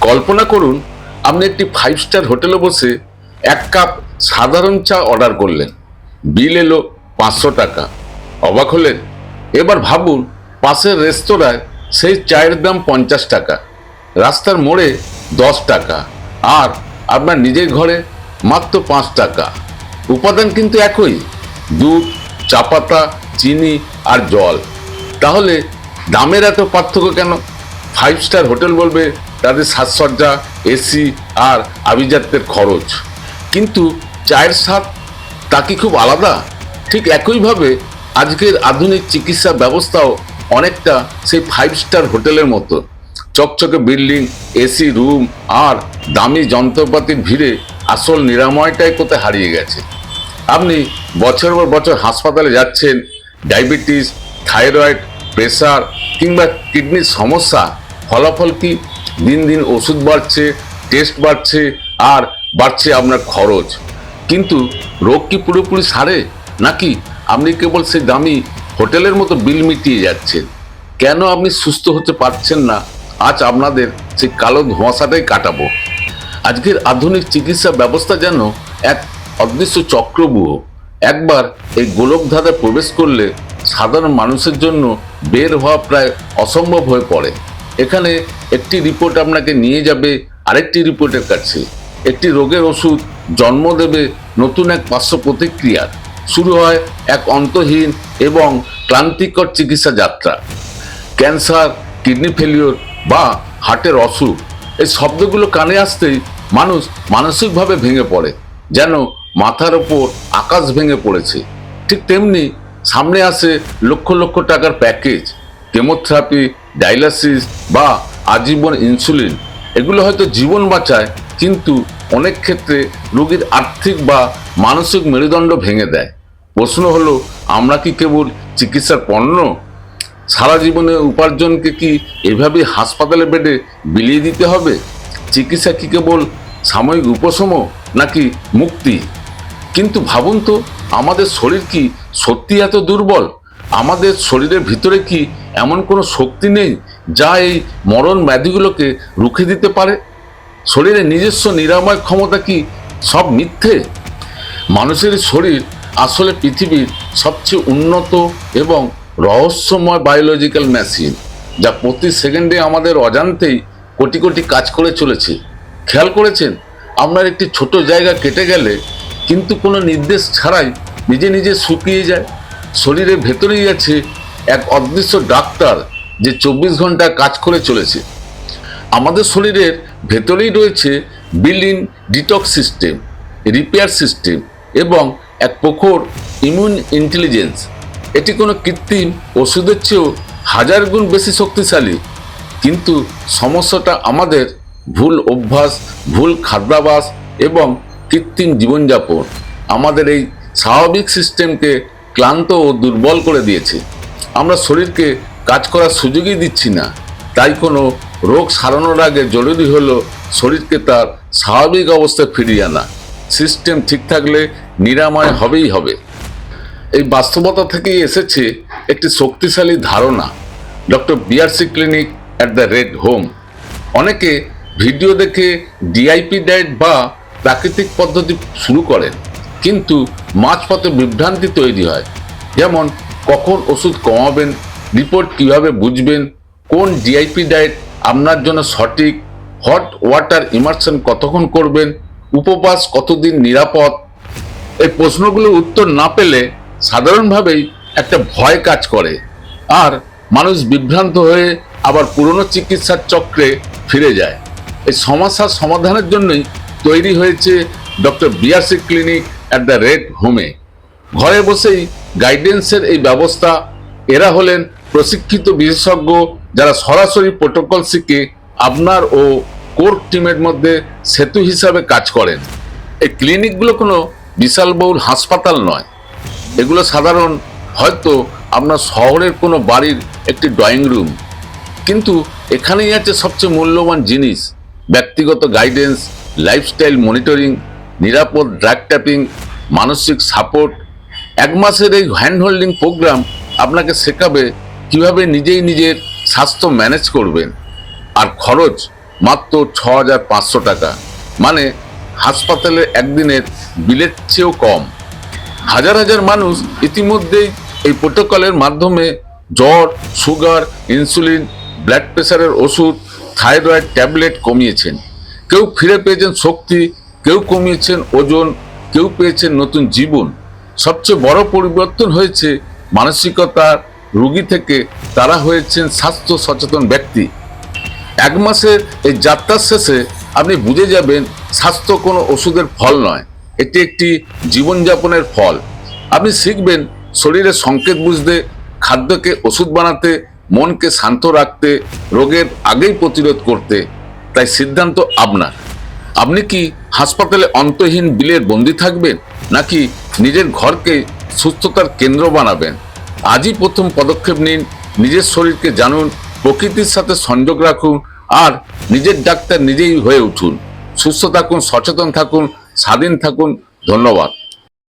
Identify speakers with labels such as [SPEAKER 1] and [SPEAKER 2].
[SPEAKER 1] কল্পনা করুন, আপনি একটি 5 স্টার হোটেলে বসে 1 কাপ সাধারণ চা অর্ডার করলেন। বিল এলো 500 টাকা। অবাক হলেন? এবার ভাবুন, পাশের রেস্তোরাঁয় সেই চায়ের দাম 50 টাকা, রাস্তার মোড়ে 10 টাকা, আর আপনার নিজের ঘরে মাত্র 5 টাকা। উপাদান কিন্তু একই, দুধ, চা পাতা, চিনি আর জল। তাহলে দামের এত পার্থক্য কেন? 5 স্টার হোটেল বলবে তাদের সাজসজ্জা, এসি আর আভিজাত্যের খরচ, কিন্তু চায়ের স্বাদ তা কি খুব আলাদা? ঠিক একইভাবে আজকের আধুনিক চিকিৎসা ব্যবস্থাও অনেকটা সেই 5 স্টার হোটেলের মতো। চকচকে বিল্ডিং, এসি রুম আর দামি যন্ত্রপাতির ভিড়ে আসল নিরাময়টাই কোথায় হারিয়ে গেছে। আপনি বছর পর বছর হাসপাতালে যাচ্ছেন, ডায়াবেটিস, থাইরয়েড, প্রেসার কিংবা কিডনির সমস্যা। ফলাফল কি? দিন দিন ওষুধ বাড়ছে, টেস্ট বাড়ছে, আর বাড়ছে আপনার খরচ। কিন্তু রোগ কি পুরোপুরি সারে, নাকি আপনি কেবল সেই দামি হোটেলের মতো বিল মিটিয়ে যাচ্ছেন? কেন আপনি সুস্থ হতে পারছেন না? আজ আপনাদের সেই কালো ধোঁয়াশাটাই কাটাবো। আজকের আধুনিক চিকিৎসা ব্যবস্থা যেন এক অদৃশ্য চক্রব্যূহ। একবার এই গোলকধাঁধায় প্রবেশ করলে সাধারণ মানুষের জন্য বের হওয়া প্রায় অসম্ভব হয়ে পড়ে। এখানে একটি রিপোর্ট আপনাকে নিয়ে যাবে আরেকটি রিপোর্টের কাছে। একটি রোগের ওষুধ জন্ম দেবে নতুন এক পার্শ্ব প্রতিক্রিয়ার। শুরু হয় এক অন্তহীন এবং ক্লান্তিকর চিকিৎসা যাত্রা। ক্যান্সার, কিডনি ফেলিওর বা হার্টের অসুখ, এই শব্দগুলো কানে আসতেই মানুষ মানসিকভাবে ভেঙে পড়ে, যেন মাথার ওপর আকাশ ভেঙে পড়েছে। ঠিক তেমনি সামনে আসে লক্ষ লক্ষ টাকার প্যাকেজ, কেমোথেরাপি, ডায়ালিসিস বা আজীবন ইনসুলিন। এগুলো হয়তো জীবন বাঁচায়, কিন্তু অনেক ক্ষেত্রে রোগীর আর্থিক বা মানসিক মেরুদণ্ড ভেঙে দেয়। প্রশ্ন হলো, আমরা কি কেবল চিকিৎসার পণ্য? সারা জীবনের উপার্জনকে কি এভাবে হাসপাতালে বেডে বিলিয়ে দিতে হবে? চিকিৎসা কি কেবল সাময়িক উপশম, নাকি মুক্তি? কিন্তু ভাবুন তো, আমাদের শরীর কি সত্যি এত দুর্বল? আমাদের শরীরের ভিতরে কি এমন কোনো শক্তি নেই যা এই মরণ ব্যাধিগুলোকে রুখে দিতে পারে? শরীরের নিজস্ব নিরাময় ক্ষমতা কি সব মিথ্যে? মানুষের শরীর আসলে পৃথিবীর সবচেয়ে উন্নত এবং রহস্যময় বায়োলজিক্যাল মেশিন, যা প্রতি সেকেন্ডে আমাদের অজান্তেই কোটি কোটি কাজ করে চলেছে। খেয়াল করেছেন, আপনার একটি ছোট জায়গা কেটে গেলে কিন্তু কোনো নির্দেশ ছাড়াই নিজে নিজে শুকিয়ে যায়? শরীরের ভেতরেই আছে এক অদৃশ্য ডাক্তার, যে 24 ঘন্টা কাজ করে চলেছে। আমাদের শরীরের ভেতরেই রয়েছে built-in detox system, repair system এবং এক প্রখর ইমিউন ইন্টেলিজেন্স। এটি কোনো কৃত্রিম ওষুধের চেয়েও 1000 গুণ বেশি শক্তিশালী। কিন্তু সমস্যাটা আমাদের ভুল অভ্যাস, ভুল খাদ্যাভ্যাস এবং কৃত্রিম জীবনযাপন আমাদের এই স্বাভাবিক সিস্টেমকে ক্লান্ত ও দুর্বল করে দিয়েছে। আমরা শরীরকে কাজ করার সুযোগই দিচ্ছি না। তাই কোনো রোগ সারানোর আগে জরুরি হলো শরীরকে তার স্বাভাবিক অবস্থায় ফিরিয়ে আনা। সিস্টেম ঠিক থাকলে নিরাময় হবেই হবে। এই বাস্তবতা থেকেই এসেছে একটি শক্তিশালী ধারণা, doctor BRC clinic at the red home. অনেকে ভিডিও দেখে ডিআইপি ডায়েট বা প্রাকৃতিক পদ্ধতি শুরু করেন, কিন্তু মাঝপথে বিভ্রান্তি তৈরি হয়। যেমন, কখন ওষুধ কমাবেন, রিপোর্ট কিভাবে বুঝবেন, কোন ডিআইপি ডায়েট আপনার জন্য সঠিক, হট ওয়াটার ইমার্শন কতক্ষণ করবেন, উপবাস কতদিন নিরাপদ। এই প্রশ্নগুলোর উত্তর না পেলে সাধারণভাবেই একটা ভয় কাজ করে, আর মানুষ বিভ্রান্ত হয়ে আবার পুরনো চিকিৎসার চক্রে ফিরে যায়। এই সমস্যার সমাধানের জন্যই তৈরি হয়েছে doctor BRC clinic at the red হোমে। ঘরে বসেই গাইডেন্সের এই ব্যবস্থা। এরা হলেন প্রশিক্ষিত বিশেষজ্ঞ, যারা সরাসরি প্রোটোকল শিখে আপনার ও কোর টিমের মধ্যে সেতু হিসাবে কাজ করেন। এই ক্লিনিকগুলো কোনো বিশালবহুল হাসপাতাল নয়। এগুলো সাধারণ, হয়তো আপনার শহরের কোনো বাড়ির একটি ড্রয়িং রুম। কিন্তু এখানেই আছে সবচেয়ে মূল্যবান জিনিস: ব্যক্তিগত গাইডেন্স, লাইফস্টাইল মনিটরিং, নিরাপদ ড্রাগ ট্যাপিং, মানসিক সাপোর্ট। 1 মাসের এই হ্যান্ড হোল্ডিং প্রোগ্রাম আপনাকে শেখাবে কিভাবে নিজেই নিজের স্বাস্থ্য ম্যানেজ করবেন। আর খরচ মাত্র 6,500 টাকা, মানে হাসপাতালে একদিনের বিলের চেয়েও কম। হাজার হাজার মানুষ ইতিমধ্যেই এই প্রোটোকলের মাধ্যমে জ্বর, সুগার, ইনসুলিন, ব্লাড প্রেশারের ওষুধ, থাইরয়েড ট্যাবলেট কমিয়েছেন। কেউ ফিরে পেয়েছেন শক্তি, কেউ কমিয়েছেন ওজন, কেউ পেয়েছেন নতুন জীবন। সবচেয়ে বড় পরিবর্তন হয়েছে মানসিকতার। রোগী থেকে তারা হয়েছেন স্বাস্থ্য সচেতন ব্যক্তি। 1 মাসের এই যাত্রার শেষে আপনি বুঝে যাবেন স্বাস্থ্য কোনো ওষুধের ফল নয়, এটি একটি জীবনযাপনের ফল। আপনি শিখবেন শরীরের সংকেত বুঝতে, খাদ্যকে ওষুধ বানাতে, মনকে শান্ত রাখতে, রোগের আগেই প্রতিরোধ করতে। তাই সিদ্ধান্ত আপনার। আপনি কি হাসপাতালে অন্তহীন বিলের বন্দী থাকবেন, নাকি নিজের ঘরকে সুস্থতার কেন্দ্র বানাবেন? আজই প্রথম পদক্ষেপ নিন। নিজের শরীরকে জানুন, প্রকৃতির সাথে সংযোগ রাখুন, আর নিজের ডাক্তার নিজেই হয়ে উঠুন। সুস্থ থাকুন, সচেতন থাকুন, স্বাধীন থাকুন। ধন্যবাদ।